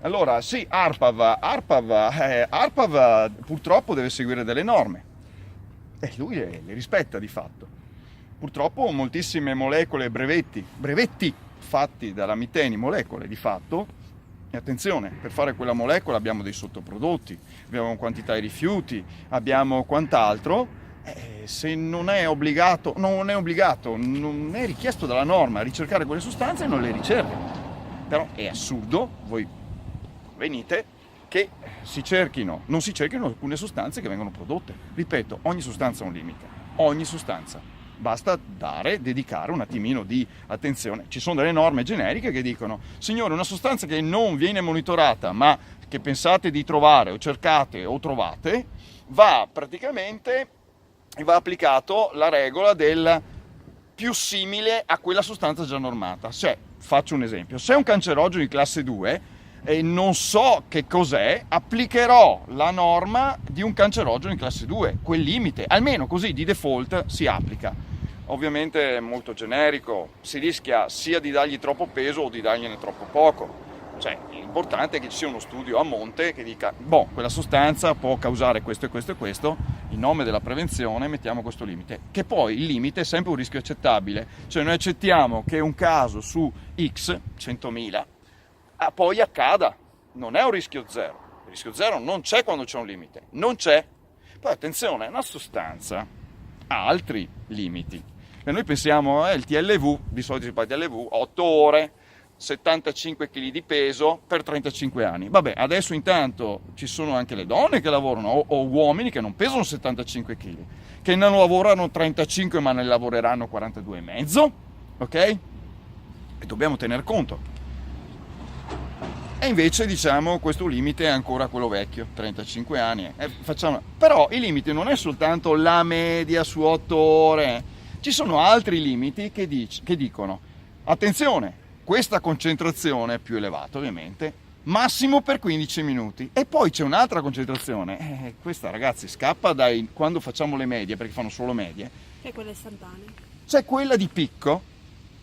Allora, sì, ARPAV purtroppo deve seguire delle norme e lui le rispetta di fatto. Purtroppo moltissime molecole, brevetti fatti dalla Miteni, molecole di fatto, e attenzione, per fare quella molecola abbiamo dei sottoprodotti, abbiamo quantità di rifiuti, abbiamo quant'altro. Se non è obbligato, non è richiesto dalla norma ricercare quelle sostanze, non le ricerca. Però è assurdo, voi venite, che non si cerchino alcune sostanze che vengono prodotte. Ripeto, ogni sostanza ha un limite, ogni sostanza. Basta dedicare un attimino di attenzione. Ci sono delle norme generiche che dicono: signore, una sostanza che non viene monitorata, ma che pensate di trovare o cercate o trovate, va applicato la regola del più simile a quella sostanza già normata. Cioè, faccio un esempio: se è un cancerogeno di classe 2 e non so che cos'è, applicherò la norma di un cancerogeno di classe 2, quel limite, almeno così di default si applica. Ovviamente è molto generico, si rischia sia di dargli troppo peso o di dargliene troppo poco. Cioè, l'importante è che ci sia uno studio a monte che dica: quella sostanza può causare questo e questo e questo, in nome della prevenzione mettiamo questo limite. Che poi il limite è sempre un rischio accettabile, cioè noi accettiamo che un caso su X, 100.000, poi accada, non è un rischio zero. Il rischio zero non c'è quando c'è un limite, non c'è. Poi attenzione, una sostanza ha altri limiti. E noi pensiamo, il TLV, di solito si parla di TLV, 8 ore, 75 kg di peso per 35 anni. Vabbè, adesso intanto ci sono anche le donne che lavorano o uomini che non pesano 75 kg, che non lavorano 35 ma ne lavoreranno 42,5, ok? E dobbiamo tener conto. E invece diciamo questo limite è ancora quello vecchio, 35 anni. Però il limite non è soltanto la media su 8 ore, ci sono altri limiti che dicono: attenzione, questa concentrazione è più elevata ovviamente, massimo per 15 minuti. E poi c'è un'altra concentrazione, questa ragazzi scappa quando facciamo le medie, perché fanno solo medie. Che è quella istantanea. C'è quella di picco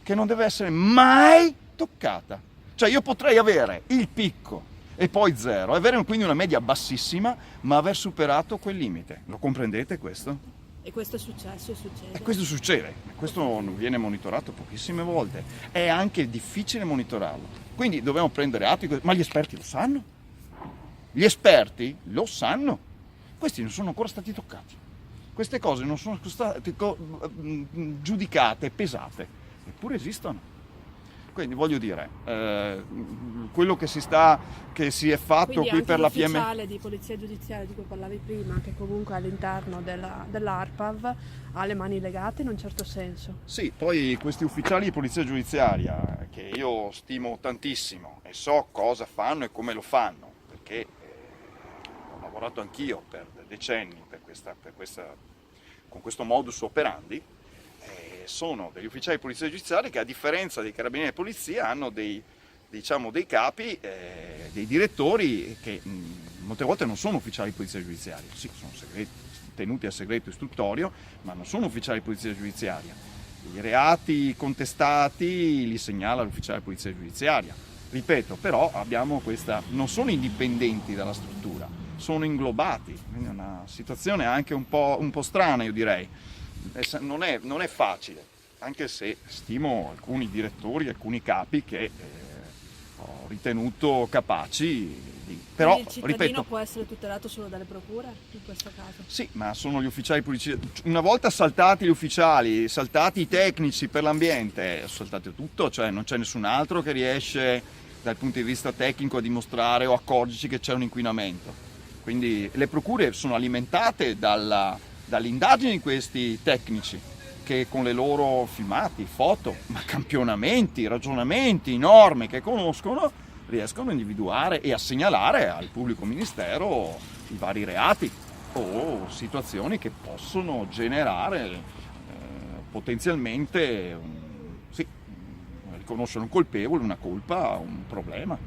che non deve essere mai toccata. Cioè io potrei avere il picco e poi zero, avere quindi una media bassissima, ma aver superato quel limite. Lo comprendete questo? E questo è successo e succede. E questo succede, questo viene monitorato pochissime volte, è anche difficile monitorarlo. Quindi dobbiamo prendere atto, ma gli esperti lo sanno? Gli esperti lo sanno? Questi non sono ancora stati toccati. Queste cose non sono state giudicate, pesate, eppure esistono. Quindi voglio dire, quello che si è fatto quindi qui per la PM. L'ufficiale di polizia giudiziaria di cui parlavi prima, che comunque all'interno dell'ARPAV ha le mani legate in un certo senso. Sì, poi questi ufficiali di polizia giudiziaria, che io stimo tantissimo e so cosa fanno e come lo fanno, perché ho lavorato anch'io per decenni con questo modus operandi, sono degli ufficiali di polizia giudiziaria che, a differenza dei carabinieri di polizia, hanno dei capi, dei direttori che molte volte non sono ufficiali di polizia giudiziaria, sì, sono tenuti a segreto istruttorio, ma non sono ufficiali di polizia giudiziaria. I reati contestati li segnala l'ufficiale di polizia giudiziaria. Ripeto, però non sono indipendenti dalla struttura, sono inglobati, quindi è una situazione anche un po' strana, io direi. Non è facile, anche se stimo alcuni direttori, alcuni capi che ho ritenuto capaci però, quindi il cittadino ripeto, può essere tutelato solo dalle procure in questo caso? Sì, ma sono gli ufficiali di polizia. Una volta saltati gli ufficiali, saltati i tecnici per l'ambiente, saltato tutto, cioè non c'è nessun altro che riesce dal punto di vista tecnico a dimostrare o accorgerci che c'è un inquinamento. Quindi le procure sono alimentate dall'indagine di questi tecnici che con le loro filmati, foto, ma campionamenti, ragionamenti, norme che conoscono, riescono a individuare e a segnalare al pubblico ministero i vari reati o situazioni che possono generare potenzialmente riconoscere un colpevole, una colpa, un problema.